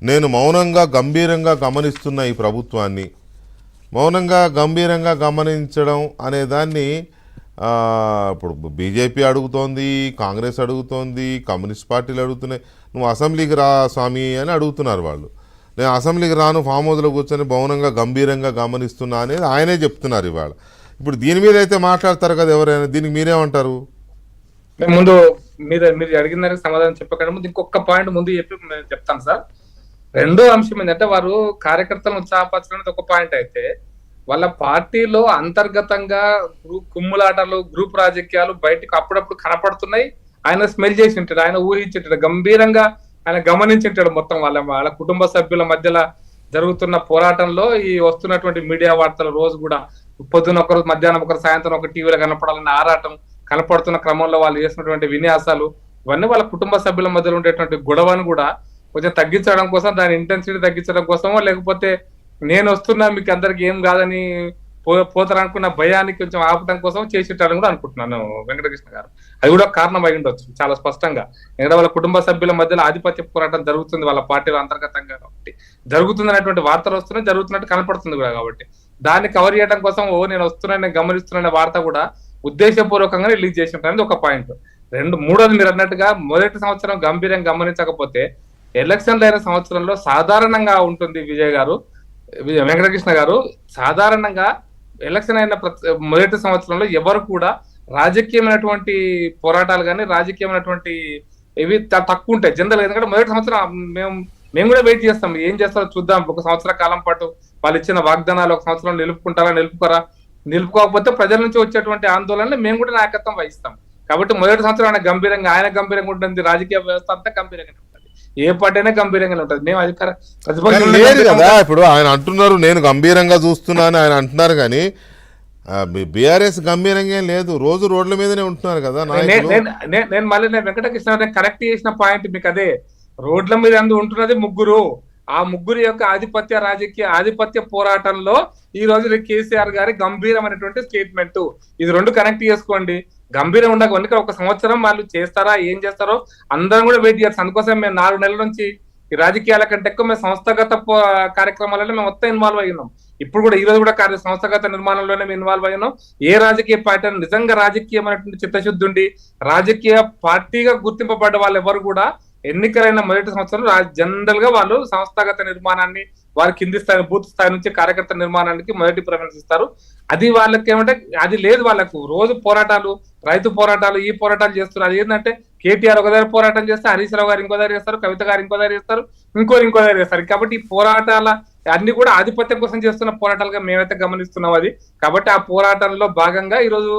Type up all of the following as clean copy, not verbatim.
నేను మౌనంగా గంభీరంగా గమనిస్తున్న ఈ ప్రభుత్వాన్ని మౌనంగా గంభీరంగా గమనించడం అనే దాన్ని ఇప్పుడు బీజేపీ అడుగుతోంది, కాంగ్రెస్ అడుగుతోంది, కమ్యూనిస్ట్ పార్టీలు అడుగుతున్నాయి. నువ్వు అసెంబ్లీకి రా స్వామి అని అడుగుతున్నారు వాళ్ళు. నేను అసెంబ్లీకి రాను, ఫామ్ హౌస్లో కూర్చొని మౌనంగా గంభీరంగా గమనిస్తున్నా అనేది ఆయనే చెప్తున్నారు ఇవాళ. ఇప్పుడు దీని మీద అయితే మాట్లాడతారు కదా ఎవరైనా, దీనికి మీరేమంటారు? ముందు మీరు అడిగిన దానికి సమాధానం చెప్పకుండా ముందు ఇంకొక పాయింట్ ముందు చెప్పి నేను చెప్తాను సార్. రెండో అంశం ఏంటంటే వారు కార్యకర్తలను ఉత్సాహపరచడం ఒక పాయింట్ అయితే, వాళ్ళ పార్టీలో అంతర్గతంగా కుమ్ములాటలు, గ్రూప్ రాజకీయాలు బయటకు అప్పుడప్పుడు కనపడుతున్నాయి. ఆయన స్మెల్ చేసి ఉంటాడు, ఆయన ఊహించుంటాడు, గంభీరంగా ఆయన గమనించుంటాడు మొత్తం వాళ్ళ కుటుంబ సభ్యుల మధ్యలో జరుగుతున్న పోరాటంలో ఈ వస్తున్నటువంటి మీడియా వార్తలు రోజు కూడా పొద్దున ఒకరు, మధ్యాహ్నం ఒకరు, సాయంత్రం ఒక టీవీలో కనపడాలని ఆరాటం కనపడుతున్న క్రమంలో వాళ్ళు చేసినటువంటి విన్యాసాలు ఇవన్నీ వాళ్ళ కుటుంబ సభ్యుల మధ్యలో ఉండేటువంటి గొడవను కూడా కొంచెం తగ్గించడం కోసం, దాని ఇంటెన్సిటీ తగ్గించడం కోసమో, లేకపోతే నేను వస్తున్నా మీకు అందరికి ఏం కాదని పోతారనుకున్న భయాన్ని కొంచెం ఆపడం కోసం చేసేటారని కూడా అనుకుంటున్నాను వెంకటకృష్ణ గారు. అది కూడా కారణం అయి ఉండొచ్చు చాలా స్పష్టంగా. ఎందుకంటే వాళ్ళ కుటుంబ సభ్యుల మధ్యలో ఆధిపత్య పోరాటం జరుగుతుంది వాళ్ళ పార్టీలో అంతర్గతంగా, కాబట్టి జరుగుతుంది అనేటువంటి వార్తలు వస్తున్నాయి, జరుగుతున్నట్టు కనపడుతుంది కూడా. కాబట్టి దాన్ని కవర్ చేయడం కోసం నేను వస్తున్నాను, నేను గమనిస్తున్న వార్త కూడా ఉద్దేశపూర్వకంగా రిలీజ్ చేసి ఉంటారని ఒక పాయింట్. మూడోది మీరు అన్నట్టుగా మొదటి సంవత్సరం గంభీరంగా గమనించకపోతే ఎలక్షన్లు అయిన సంవత్సరంలో సాధారణంగా ఉంటుంది వెంకటకృష్ణ గారు, సాధారణంగా ఎలక్షన్ అయిన మొదటి సంవత్సరంలో ఎవరు కూడా రాజకీయమైనటువంటి పోరాటాలు కానీ రాజకీయమైనటువంటి ఇవి తక్కువ ఉంటాయి జనరల్. ఎందుకంటే మొదటి సంవత్సరం మేము కూడా వెయిట్ చేస్తాం, ఏం చేస్తారో చూద్దాం, ఒక సంవత్సర కాలం పాటు వాళ్ళు ఇచ్చిన వాగ్దానాలు ఒక సంవత్సరం నిలుపుకుంటారా, నిలుపుకోకపోతే ప్రజల నుంచి వచ్చేటువంటి ఆందోళనలు మేము కూడా నాయకత్వం వహిస్తాం. కాబట్టి మొదటి సంవత్సరం ఆయన గంభీరంగా ఉంటుంది, రాజకీయ వ్యవస్థ అంతా గంభీరంగా ఉంటుంది, ఏ పార్టీ అయినా గంభీరంగా ఉంటుంది. మేము అధికారం లేదు కదా. ఇప్పుడు ఆయన అంటున్నారు నేను గంభీరంగా చూస్తున్నాను ఆయన అంటున్నారు, కానీ బీఆర్ఎస్ గంభీరంగా లేదు, రోజు రోడ్ల మీదనే ఉంటున్నారు కదా. నేను మళ్ళీ వెంకటకృష్ణ కరెక్ట్ చేసిన పాయింట్ మీకు అదే, రోడ్ల మీద ఉంటున్నది ముగ్గురు. ఆ ముగ్గురు యొక్క ఆధిపత్య పోరాటంలో ఈ రోజు కేసీఆర్ గారి గంభీరమైనటువంటి స్టేట్మెంట్, ఇది రెండు కనెక్ట్ చేసుకోండి. గంభీరం ఉండక ఒక సంవత్సరం వాళ్ళు చేస్తారా, ఏం చేస్తారో అందరం కూడా వెయిట్ చేస్తాం. అందుకోసం మేము 4 నెలల నుంచి ఈ రాజకీయాల కంటే ఎక్కువ మేము సంస్థాగత కార్యక్రమాలలో మేము మొత్తం ఇన్వాల్వ్ అయినాం. ఇప్పుడు కూడా ఈ రోజు కూడా సంస్థాగత నిర్మాణంలోనే మేము ఇన్వాల్వ్ అయినాం. ఏ రాజకీయ పార్టీ నిజంగా రాజకీయమైనటువంటి చిత్తశుద్ధి ఉండి రాజకీయ పార్టీగా గుర్తింపబడ్డ వాళ్ళు ఎవరు కూడా ఎన్నికలైన మొదటి సంవత్సరం జనరల్ గా వాళ్ళు సంస్థాగత నిర్మాణాన్ని, వారి కింది స్థాయి బూత్ స్థాయి నుంచి కార్యకర్త నిర్మాణానికి మొదటి ప్రిఫరెన్స్ ఇస్తారు. అది వాళ్ళకి ఏమంటే అది లేదు, వాళ్ళకు రోజు పోరాటాలు, రైతు పోరాటాలు, ఈ పోరాటాలు చేస్తున్నారు. అది ఏంటంటే కేటీఆర్ ఒక దగ్గర పోరాటం చేస్తే హరీష్ రావు గారు ఇంకో దగ్గర చేస్తారు, కవిత గారు ఇంకో దగ్గర చేస్తారు, ఇంకో దగ్గర చేస్తారు. కాబట్టి ఈ పోరాటాల అన్ని కూడా ఆధిపత్యం కోసం చేస్తున్న పోరాటాలుగా మేమైతే గమనిస్తున్నాం అది. కాబట్టి ఆ పోరాటంలో భాగంగా ఈరోజు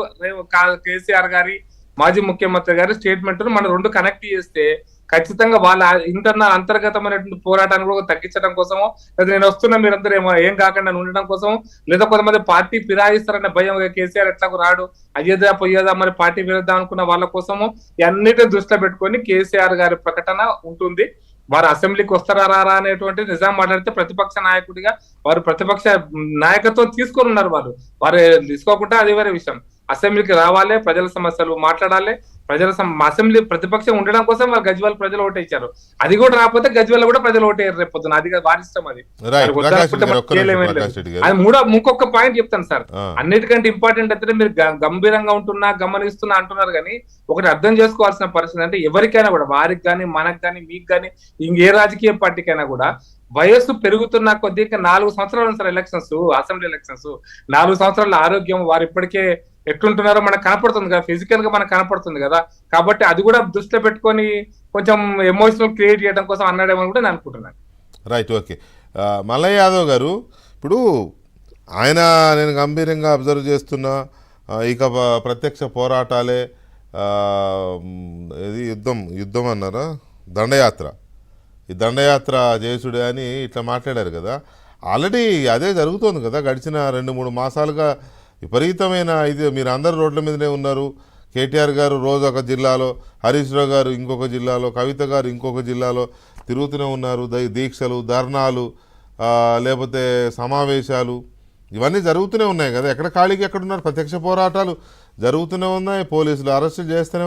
కేసీఆర్ గారి, మాజీ ముఖ్యమంత్రి గారి స్టేట్మెంట్ మనం రెండు కనెక్ట్ చేస్తే ఖచ్చితంగా వాళ్ళ అంతర్గతమైనటువంటి పోరాటాన్ని కూడా తగ్గించడం కోసమో, లేదా నేను వస్తున్నా మీరందరూ ఏం కాకుండా ఉండడం కోసమో, లేదా కొంతమంది పార్టీ ఫిరాయిస్తారనే భయం, కేసీఆర్ ఎట్లాగో రాడు, అయ్యేదా పోయేదా మరి పార్టీ విరుద్దాం అనుకున్న వాళ్ళ కోసమో అన్నిటిని దృష్టిలో పెట్టుకొని కేసీఆర్ గారి ప్రకటన ఉంటుంది. వారు అసెంబ్లీకి వస్తారా రారా అనేటువంటి నిజాం మాట్లాడితే ప్రతిపక్ష నాయకుడిగా వారు ప్రతిపక్ష నాయకత్వం తీసుకొని ఉన్నారు. వారు తీసుకోకుండా అది వేరే విషయం. అసెంబ్లీకి రావాలి, ప్రజల సమస్యలు మాట్లాడాలి, అసెంబ్లీ ప్రతిపక్షం ఉండడం కోసం వాళ్ళు గజ్వేల్ ప్రజలు ఓటేచ్చారు. అది కూడా రాకపోతే గజ్వేల్ కూడా ప్రజలు ఓటేయారు రేపు పొద్దున, అది వారి ఇష్టం. అది ఇంకొక పాయింట్ చెప్తాను సార్, అన్నిటికంటే ఇంపార్టెంట్ అయితే మీరు గంభీరంగా గమనిస్తున్నా అంటున్నారు, కానీ ఒకటి అర్థం చేసుకోవాల్సిన పరిస్థితి అంటే ఎవరికైనా కూడా, వారికి కానీ మనకు కానీ మీకు కానీ ఇంకే రాజకీయ పార్టీకైనా కూడా వయస్సు పెరుగుతున్న కొద్దిగా 4 సంవత్సరాలు సార్ ఎలక్షన్స్, అసెంబ్లీ ఎలక్షన్స్, 4 సంవత్సరాల ఆరోగ్యం వారు ఇప్పటికే ఎట్లుంటున్నారో మనకు కనపడుతుంది కదా, ఫిజికల్ గా మనకు కనపడుతుంది కదా. కాబట్టి అది కూడా దృష్టిలో పెట్టుకొని కొంచెం ఎమోషనల్ క్రియేట్ చేయడం కోసం అన్నాడేమో కూడా నేను అనుకుంటున్నాను. Right, okay. మల్లయ్య యాదవ్ గారు, ఇప్పుడు ఆయన నేను గంభీరంగా అబ్జర్వ్ చేస్తున్నా, ఇక ప్రత్యక్ష పోరాటాలే, ఇది యుద్ధం అన్నారా, దండయాత్ర, ఈ దండయాత్ర చేసుడే అని ఇట్లా మాట్లాడారు కదా. ఆల్రెడీ అదే జరుగుతోంది కదా, గడిచిన 2-3 మాసాలుగా విపరీతమైన ఇది. మీరు అందరూ రోడ్ల మీదనే ఉన్నారు. కేటీఆర్ గారు రోజు ఒక జిల్లాలో, హరీష్ రావు గారు ఇంకొక జిల్లాలో, కవిత గారు ఇంకొక జిల్లాలో తిరుగుతూనే ఉన్నారు. దీక్షలు, ధర్నాలు, లేకపోతే సమావేశాలు, ఇవన్నీ జరుగుతూనే ఉన్నాయి కదా. ఎక్కడ ఖాళీకి ఎక్కడున్నారు, ప్రత్యక్ష పోరాటాలు జరుగుతూనే ఉన్నాయి, పోలీసులు అరెస్టు చేస్తూనే